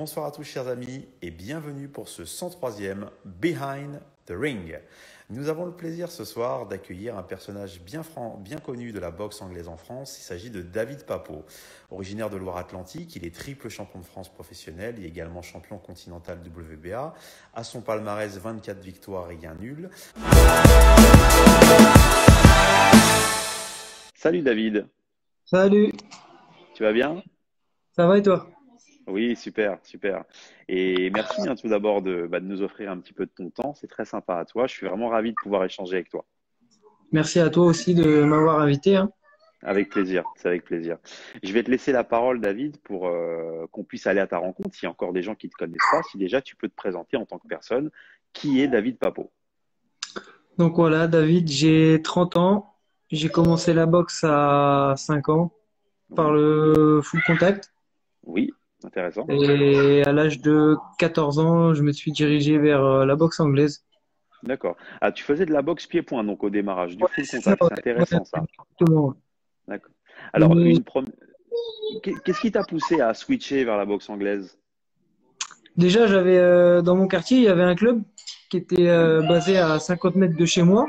Bonsoir à tous chers amis et bienvenue pour ce 103e Behind the Ring. Nous avons le plaisir ce soir d'accueillir un personnage bien connu de la boxe anglaise en France. Il s'agit de David Papeau. Originaire de Loire-Atlantique, il est triple champion de France professionnel et également champion continental WBA. À son palmarès, 24 victoires et 1 nul. Salut David, Salut, tu vas bien? ça va et toi? Oui, super, super. Et merci tout d'abord de nous offrir un petit peu de ton temps. C'est très sympa à toi. Je suis vraiment ravi de pouvoir échanger avec toi. Merci à toi aussi de m'avoir invité, hein. Avec plaisir, c'est avec plaisir. Je vais te laisser la parole, David, pour qu'on puisse aller à ta rencontre. S'il y a encore des gens qui ne te connaissent pas, si déjà tu peux te présenter en tant que personne, qui est David Papeau? Donc voilà, David, j'ai 30 ans. J'ai commencé la boxe à 5 ans par Oui, le full contact. oui, intéressant. Et à l'âge de 14 ans, je me suis dirigé vers la boxe anglaise. D'accord. Ah, tu faisais de la boxe pied-point, donc au démarrage, du Ouais, full c'est ça, contact. ouais. C'est Ouais, intéressant ça. exactement, ouais. D'accord. Alors, Mais qu'est-ce qui t'a poussé à switcher vers la boxe anglaise? déjà, j'avais dans mon quartier, il y avait un club qui était basé à 50 mètres de chez moi.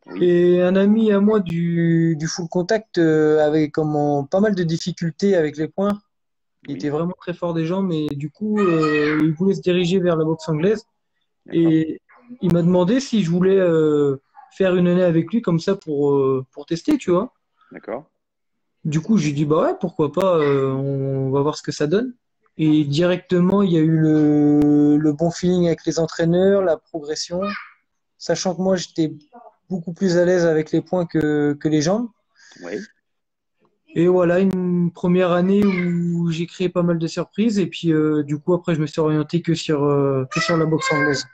Oui, Et un ami à moi du full contact avait comment pas mal de difficultés avec les points. Il était oui, vraiment très fort des jambes, mais du coup, il voulait se diriger vers la boxe anglaise. d'accord, Et il m'a demandé si je voulais faire une année avec lui comme ça pour tester, tu vois. d'accord. Du coup, j'ai dit, bah ouais, pourquoi pas, on va voir ce que ça donne. Et directement, il y a eu le bon feeling avec les entraîneurs, la progression, sachant que moi, j'étais beaucoup plus à l'aise avec les points que les jambes. Oui, Et voilà, une première année où j'ai créé pas mal de surprises. Et puis, du coup, après, je me suis orienté que sur la boxe anglaise.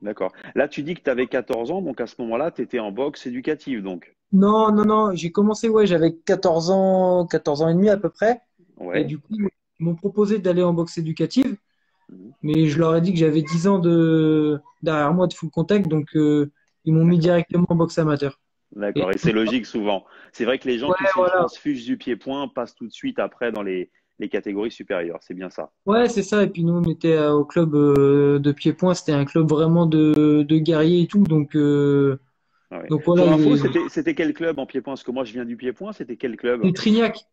d'accord. Là, tu dis que tu avais 14 ans, donc à ce moment-là, tu étais en boxe éducative, donc. Non, non, non, j'ai commencé, ouais, j'avais 14 ans, 14 ans et demi à peu près. Et Ouais. du coup, ils m'ont proposé d'aller en boxe éducative. Mhm. Mais je leur ai dit que j'avais 10 ans derrière moi de full contact. Donc, ils m'ont mis D'accord. directement en boxe amateur. Et, D'accord. Et c'est logique souvent. C'est vrai que les gens ouais, qui sont voilà. transfuges du pied-point passent tout de suite après dans les catégories supérieures. C'est bien ça. Ouais, c'est ça. Et puis, nous, on était au club de pied-point. C'était un club vraiment de guerriers et tout. Ah ouais. Donc voilà, Pour info, c'était quel club en pied-point? Parce que moi, je viens du pied-point. C'était quel club? les Trignac.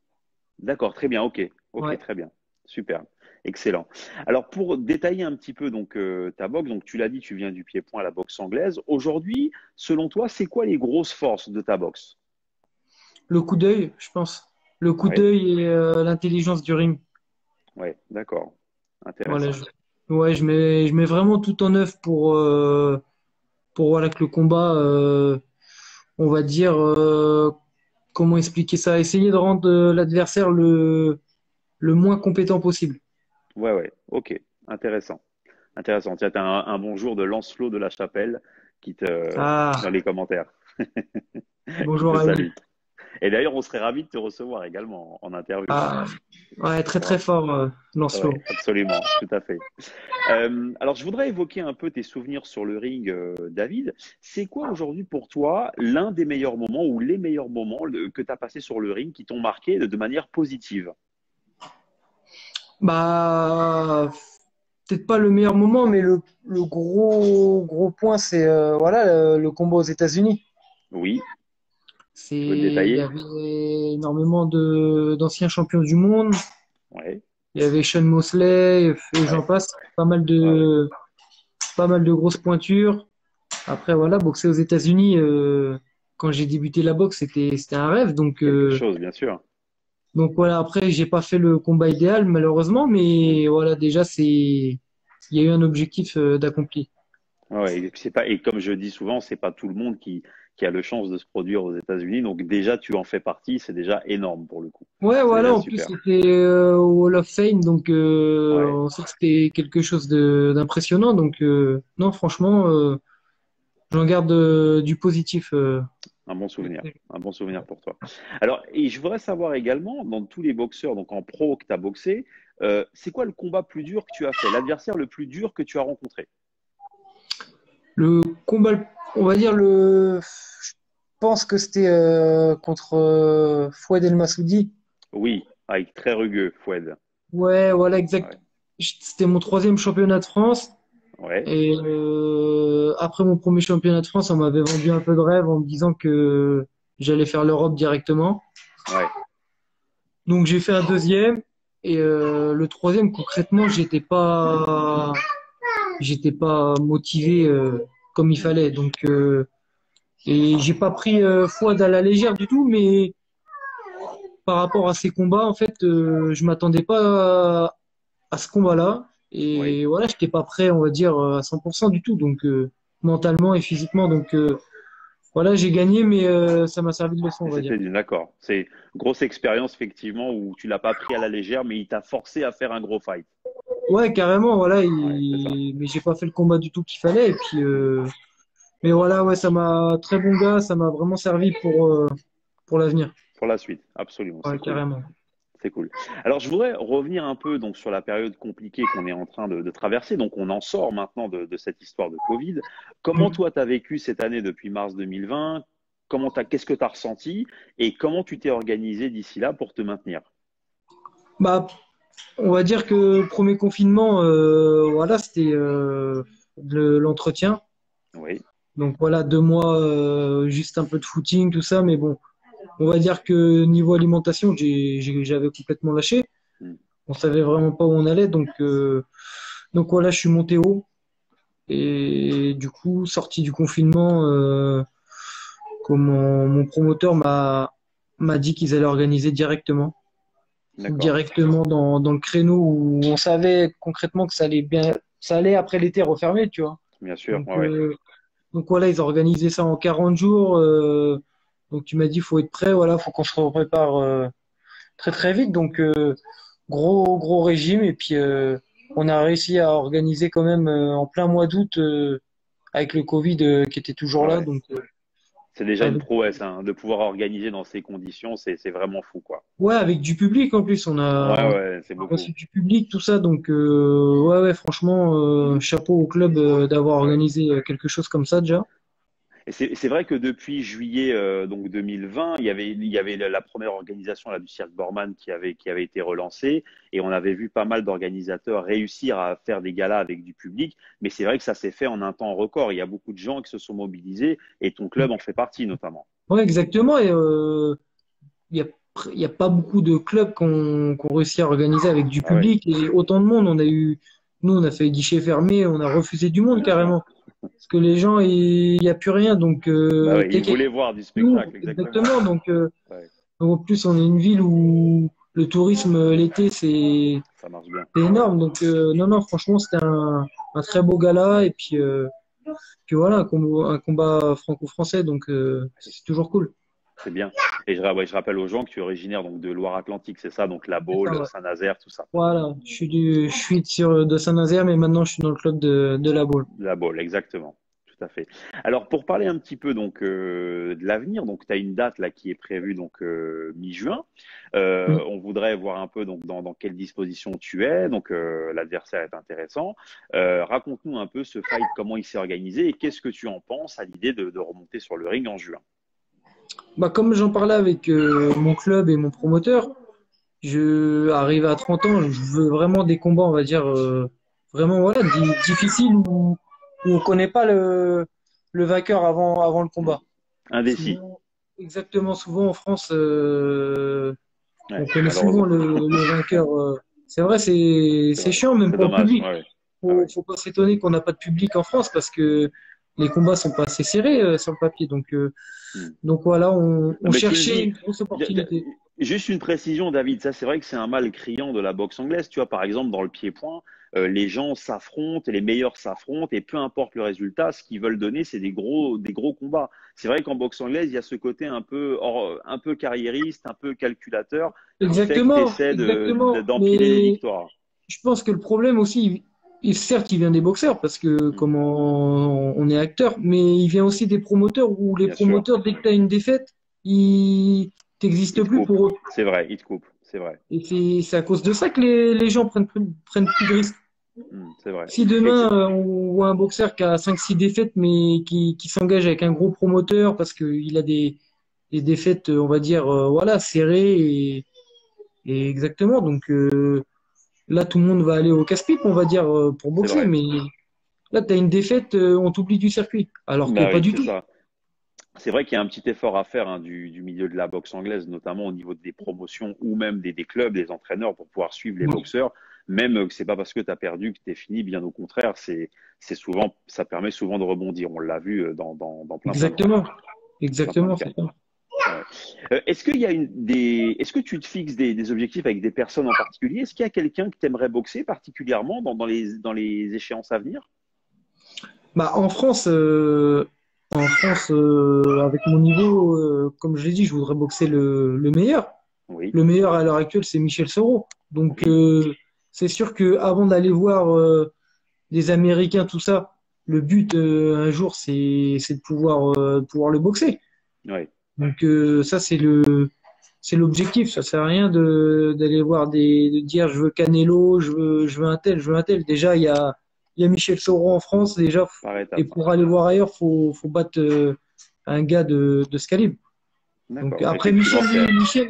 D'accord. Très bien. Ok. Ok. Ouais. Très bien. Super. Excellent. Alors, pour détailler un petit peu donc ta boxe, donc tu l'as dit, tu viens du pied-point à la boxe anglaise. Aujourd'hui, selon toi, c'est quoi les grosses forces de ta boxe? Le coup d'œil, je pense. Le coup Oui, d'œil et l'intelligence du ring. ouais, d'accord. Voilà, Intéressant. ouais, je mets vraiment tout en œuvre pour voilà, que le combat, on va dire, comment expliquer ça? Essayer de rendre l'adversaire le moins compétent possible. Ouais, ouais, ok. Intéressant. Intéressant. Tu as un bonjour de Lancelot de la Chapelle dans Ah, les commentaires, qui bonjour te à lui. salue. Et d'ailleurs, on serait ravis de te recevoir également en interview. Ah, ouais, très Ouais, très fort, Lancelot. ouais, absolument, tout à fait. Alors, je voudrais évoquer un peu tes souvenirs sur le ring, David. C'est quoi aujourd'hui pour toi l'un des meilleurs moments ou les meilleurs moments que tu as passé sur le ring qui t'ont marqué de manière positive? Bah, peut-être pas le meilleur moment, mais le gros point, c'est voilà, le combat aux États-Unis. Oui, tu peux le Il y détailler? avait énormément d'anciens champions du monde. Ouais, Il y avait Sean Mosley, et j'en ouais, passe. ouais, ouais. Pas mal de grosses pointures. Après, voilà, boxer aux États-Unis, quand j'ai débuté la boxe, c'était un rêve. Quelque chose, bien sûr. Donc voilà, après, j'ai pas fait le combat idéal, malheureusement, Mhm. mais voilà, déjà, il y a eu un objectif d'accompli. Ouais, et c'est pas, et comme je dis souvent, c'est pas tout le monde qui a le chance de se produire aux États-Unis. Donc déjà, tu en fais partie, c'est déjà énorme pour le coup. Ouais, C'est voilà, déjà en plus, super. c'était au Hall of Fame, donc Ouais, on sait que c'était quelque chose d'impressionnant. Donc, non, franchement, j'en garde du positif. un bon souvenir pour toi. Alors, et je voudrais savoir également, dans tous les boxeurs, donc en pro que tu as boxé, c'est quoi le combat plus dur que tu as fait? L'adversaire le plus dur que tu as rencontré? Le combat, on va dire je pense que c'était contre Fouad El Massoudi. Oui, avec très rugueux, Fouad. Ouais, voilà, exact. Ouais, C'était mon troisième championnat de France. Ouais, Et après mon premier championnat de France, on m'avait vendu un peu de rêve en me disant que j'allais faire l'Europe directement. ouais, Donc j'ai fait un deuxième. Et le troisième, concrètement, j'étais pas motivé comme il mm, fallait. Donc et j'ai pas pris Fouad à la légère du tout, mais par rapport à ces combats, en fait, je m'attendais pas à ce combat-là. oui. Et voilà, j'étais pas prêt, on va dire, à 100% du tout, donc mentalement et physiquement. Donc voilà, j'ai gagné, mais ça m'a servi de leçon, on Et va dire. c'était d'accord. C'est grosse expérience, effectivement, où tu l'as pas pris à la légère, mais il t'a forcé à faire un gros fight. Ouais, carrément, voilà. Ouais, c'est ça. Mais j'ai pas fait le combat du tout qu'il fallait. Et puis, Mm. mais voilà, ouais, ça m'a très bon gars, ça m'a vraiment servi pour l'avenir. Pour la suite, absolument, c'est Ouais, cool. carrément. C'est cool. Alors, je voudrais revenir un peu donc sur la période compliquée qu'on est en train de traverser. Donc, on en sort maintenant de cette histoire de Covid. Comment Mm. toi, tu as vécu cette année depuis mars 2020? Qu'est-ce que tu as ressenti et comment tu t'es organisé d'ici là pour te maintenir? Bah, on va dire que le premier confinement, voilà, c'était l'entretien. Oui, Donc voilà, 2 mois, juste un peu de footing, tout ça. Mais bon, on va dire que niveau alimentation, j'avais complètement lâché. mm, On savait vraiment pas où on allait. Donc voilà, je suis monté haut. Et du coup, sorti du confinement, comme mon promoteur m'a dit qu'ils allaient organiser directement. d'accord, Directement dans le créneau où on savait concrètement que ça allait après l'été refermer, tu vois. bien sûr, Donc, ouais, ouais. donc voilà, ils ont organisé ça en 40 jours. Donc tu m'as dit, faut être prêt, voilà, faut qu'on se prépare très très vite. Donc gros régime et puis on a réussi à organiser quand même en plein mois d'août avec le Covid qui était toujours Ah là. ouais. Donc C'est déjà une avec, prouesse, hein, de pouvoir organiser dans ces conditions, c'est vraiment fou, quoi. ouais, avec du public en plus, Ouais, ouais, c'est beaucoup. reçu du public, tout ça. Donc ouais, franchement, chapeau au club d'avoir Ouais. organisé quelque chose comme ça déjà. Et c'est vrai que depuis juillet donc 2020, il y avait la première organisation là, du Cirque Borman qui avait été relancée et on avait vu pas mal d'organisateurs réussir à faire des galas avec du public, mais c'est vrai que ça s'est fait en un temps record. Il y a beaucoup de gens qui se sont mobilisés et ton club en fait partie notamment. Ouais, exactement. Et il y a, il y a pas beaucoup de clubs qui ont réussi à organiser avec du Ah ouais, public et autant de monde. Nous, on a fait guichet fermé, on a refusé du monde bien sûr. carrément. Parce que les gens, il n'y a plus rien. Donc, Bah ouais, ils t'es voulaient voir du nous, spectacle, exactement. exactement. Donc, Ouais, en plus, on est une ville où le tourisme l'été, ça marche bien. c'est énorme. Donc, non, franchement, c'était un très beau gala. Et puis voilà, un combat franco-français. Donc, c'est toujours cool. C'est bien. Et je rappelle aux gens que tu es originaire donc de Loire-Atlantique, c'est ça, donc La C'est ça, Baule, ouais. Saint-Nazaire, tout ça. Voilà, je suis de Saint-Nazaire, mais maintenant je suis dans le club de La Baule. La Baule, exactement. Tout à fait. Alors pour parler un petit peu donc de l'avenir, donc tu as une date là qui est prévue donc mi-juin. Mm. On voudrait voir un peu donc dans quelle disposition tu es. Donc l'adversaire est intéressant. Raconte-nous un peu ce fight, comment il s'est organisé et qu'est-ce que tu en penses à l'idée de remonter sur le ring en juin. Bah, comme j'en parlais avec mon club et mon promoteur, je arrivé à 30 ans, je veux vraiment des combats, on va dire, vraiment voilà, difficiles où on connaît pas le vainqueur avant le Hmm. combat. Indécis. Souvent, exactement, souvent en France, on Ouais, connaît souvent malheureusement. le vainqueur. C'est vrai, C'est c'est vrai. chiant même C'est pour le dommage. public. Ouais, ouais. Ah ouais. Faut pas s'étonner qu'on n'a pas de public en France parce que les combats sont pas assez serrés sur le papier. Hmm. Donc voilà, Ah, on mais tu le cherchait dis. une grosse opportunité. Juste une précision, David. Ça, c'est vrai que c'est un mal criant de la boxe anglaise. Tu vois, par exemple, dans le pied-point, les gens s'affrontent, les meilleurs s'affrontent, et peu importe le résultat, ce qu'ils veulent donner, c'est des gros combats. C'est vrai qu'en boxe anglaise, il y a ce côté un peu carriériste, un peu calculateur, qui fait que tu essaies Exactement. d'empiler les Mais victoires. je pense que le problème aussi, certes, il vient des boxeurs parce que Hmm. comment on est acteur, mais il vient aussi des promoteurs où les Bien sûr, promoteurs, dès que tu as une défaite, ils il t'existent te plus coupe. pour eux. C'est vrai, il te coupe. C'est vrai. Et c'est à cause de ça que les gens prennent plus de risques. C'est vrai. Si Et demain on voit un boxeur qui a 5 6 défaites mais qui s'engage avec un gros promoteur parce qu'il a des défaites, on va dire, voilà, serrées et exactement. Donc là, tout le monde va aller au casse-pipe, on va dire, pour C'est boxer. vrai. Mais là, tu as une défaite, on t'oublie du circuit. Alors que Bah pas oui, du c'est tout. ça. C'est vrai qu'il y a un petit effort à faire hein, du milieu de la boxe anglaise, notamment au niveau des promotions ou même des clubs, des entraîneurs pour pouvoir suivre les Ouais. boxeurs. Même que c'est pas parce que tu as perdu que tu es fini, bien au contraire, c'est souvent, ça permet souvent de rebondir. On l'a vu dans plein de cas. Exactement. Plein Plein de de cas. cas. Ouais. Est-ce qu'il y a est-ce que tu te fixes des objectifs avec des personnes en particulier? Est-ce qu'il y a quelqu'un que tu aimerais boxer particulièrement dans les échéances à venir? Bah, en France, avec mon niveau, comme je l'ai dit, je voudrais boxer le meilleur. Oui, Le meilleur à l'heure actuelle, c'est Michel Soro. Donc, oui, c'est sûr que avant d'aller voir les Américains, tout ça, le but un jour, c'est de pouvoir le boxer. oui. Donc, ça, c'est l'objectif. Ça sert à rien d'aller voir de dire je veux Canelo, je veux un tel, je veux un tel. Déjà, il y a Michel Soro en France, déjà. Par Et étapes. pour aller voir ailleurs, faut battre un gars de ce calibre. Donc, D'accord. après, Effectivement, c'est.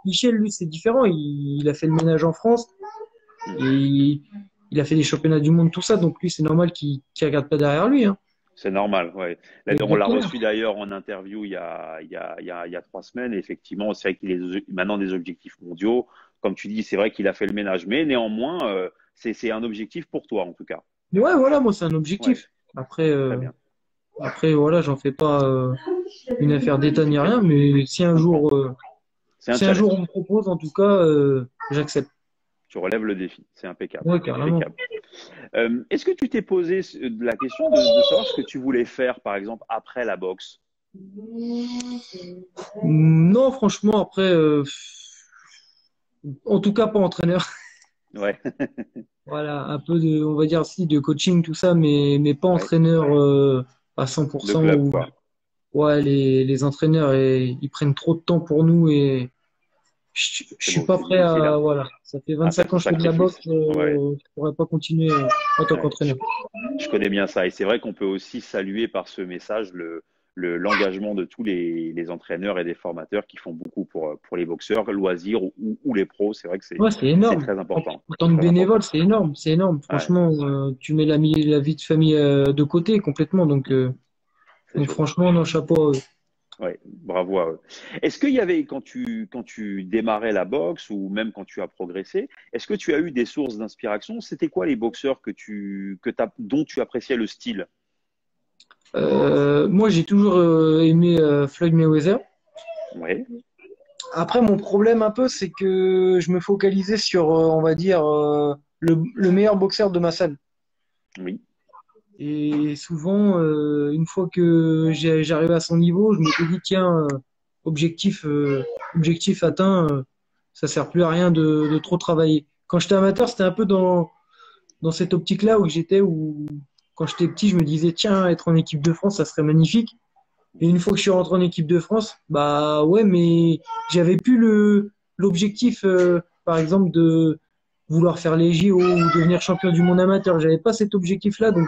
Michel, lui, c'est différent. Il a fait le ménage en France Hmm. et il a fait des championnats du monde, tout ça. Donc, lui, c'est normal qu'il regarde pas derrière lui, hein. C'est normal, ouais. Là, on l'a Exactement. reçu d'ailleurs en interview il y a 3 semaines. Et effectivement, c'est vrai qu'il est maintenant des objectifs mondiaux. Comme tu dis, c'est vrai qu'il a fait le ménage, mais néanmoins, c'est un objectif pour toi en tout cas. Mais ouais, voilà, moi, c'est un Ouais, objectif. Après, très bien. voilà, j'en fais pas une affaire d'État ni rien, mais Je comprends. C'est un si un jour on challenge. me propose, en tout cas, j'accepte. Tu relèves le défi. C'est impeccable, Ouais, carrément. impeccable. Est-ce que tu t'es posé la question de savoir ce que tu voulais faire, par exemple, après la boxe? Non, franchement, après, en tout cas, pas entraîneur. Ouais, Voilà, un peu on va dire, si, de coaching, tout ça, mais pas ouais. entraîneur à De 100% club, où, quoi. ouais, les entraîneurs, ils prennent trop de temps pour nous et je C'est suis beau, pas c'est prêt difficile à, hein, voilà. Ça fait à faire 25 ans ce que je fais de la boxe, sacrifice. Ouais, je pourrais pas continuer en tant ouais. qu'entraîneur. Je connais bien ça. Et c'est vrai qu'on peut aussi saluer par ce message l'engagement de tous les entraîneurs et des formateurs qui font beaucoup pour les boxeurs, loisirs ou les pros. C'est vrai que Ouais, c'est c'est énorme. très important. En C'est tant que très bénévole, important. c'est énorme, c'est énorme. Ouais, Franchement, tu mets la vie de famille de côté complètement. c'est Donc chaud. franchement, non, chapeau à eux. Ouais, bravo à eux. Est-ce qu'il y avait, quand tu démarrais la boxe ou même quand tu as progressé, est-ce que tu as eu des sources d'inspiration? C'était quoi les boxeurs dont tu appréciais le style? Moi, j'ai toujours aimé Floyd Mayweather. Ouais, Après, mon problème un peu, c'est que je me focalisais sur, on va dire, le meilleur boxeur de ma salle. oui, Et souvent, une fois que j'arrivais à son niveau, je me dis, tiens, objectif, objectif atteint, ça sert plus à rien de trop travailler. Quand j'étais amateur, c'était un peu dans cette optique-là où j'étais, où quand j'étais petit, je me disais, tiens, être en équipe de France, ça serait magnifique. Et une fois que je suis rentré en équipe de France, bah ouais, mais j'avais plus l'objectif, par exemple, de vouloir faire les JO ou devenir champion du monde amateur. J'avais pas cet objectif-là, donc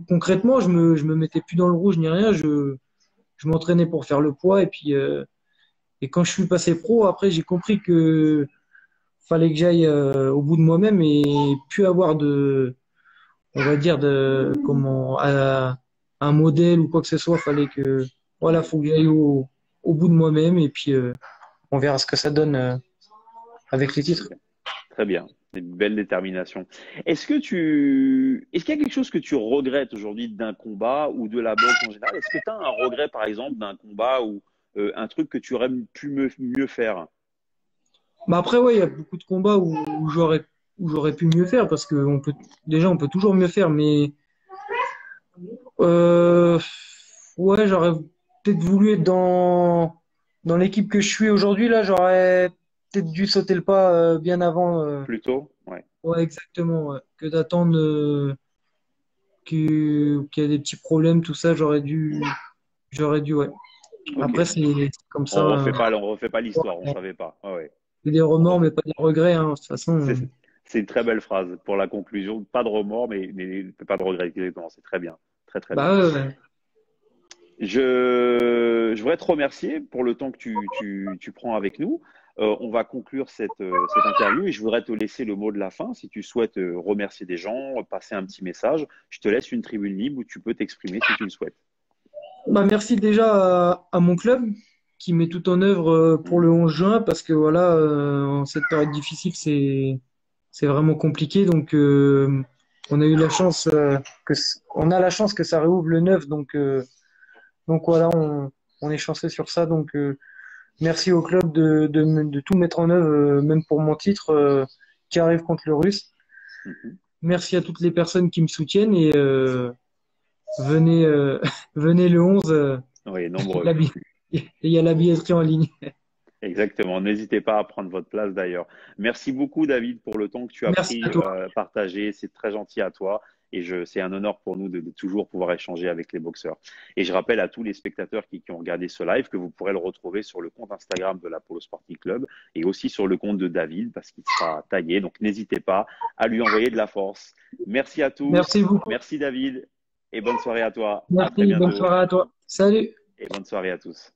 concrètement, je me mettais plus dans le rouge ni rien. Je m'entraînais pour faire le poids et quand je suis passé pro, après j'ai compris que fallait que j'aille au bout de moi-même et plus avoir on va dire un modèle ou quoi que ce soit. Fallait que voilà, ouais, faut que j'aille au bout de moi-même et puis on verra ce que ça donne avec les très titres. bien. Très bien. Une belle détermination. Est-ce qu'il y a quelque chose que tu regrettes aujourd'hui d'un combat ou de la boxe en général? Est-ce que tu as un regret, par exemple, d'un combat ou un truc que tu aurais pu mieux faire? Mais après, ouais, il y a beaucoup de combats où j'aurais pu mieux faire parce que on peut toujours mieux faire, mais Euh, ouais, j'aurais peut-être voulu être dans l'équipe que je suis aujourd'hui. Là, j'aurais peut-être dû sauter le pas bien avant. Plutôt? Ouais. Ouais, exactement. Ouais. Que d'attendre qu'il y a des petits problèmes, tout ça, j'aurais dû, ouais. Ok. Après, c'est comme ça. On refait pas l'histoire, on Ouais. savait pas. Ouais, ouais. C'est des On remords, mais refait. pas des regrets, hein. De toute façon, C'est, c'est une très belle phrase pour la conclusion. Pas de remords, mais pas de regrets. Exactement. C'est très bien. Très, très bien. bah ouais. Je voudrais te remercier pour le temps que tu prends avec nous. on va conclure cette interview et je voudrais te laisser le mot de la fin. Si tu souhaites remercier des gens, passer un petit message, je te laisse une tribune libre où tu peux t'exprimer si tu le souhaites. Bah, merci déjà à mon club qui met tout en œuvre pour le 11 juin parce que voilà, en cette période difficile, c'est vraiment compliqué. Donc, on a eu la chance on a la chance que ça réouvre le 9. Donc voilà, on est chanceux sur ça. Donc, merci au club de tout mettre en œuvre, même pour mon titre qui arrive contre le Russe. Mhm. Merci à toutes les personnes qui me soutiennent et venez, venez le 11. Oui, nombreux. la bi- Il y a la billetterie en ligne. Exactement. N'hésitez pas à prendre votre place d'ailleurs. Merci beaucoup, David, pour le temps que tu as Merci pris, à toi. partagé. C'est très gentil à toi. Et c'est un honneur pour nous de toujours pouvoir échanger avec les boxeurs. Et je rappelle à tous les spectateurs qui ont regardé ce live que vous pourrez le retrouver sur le compte Instagram de l'Apollo Sporting Club et aussi sur le compte de David parce qu'il sera tagué. Donc, n'hésitez pas à lui envoyer de la force. Merci à Merci tous. beaucoup. Merci, David. Et bonne soirée à toi. À très Merci. Bonne bientôt. soirée à toi. Salut. Et bonne soirée à tous.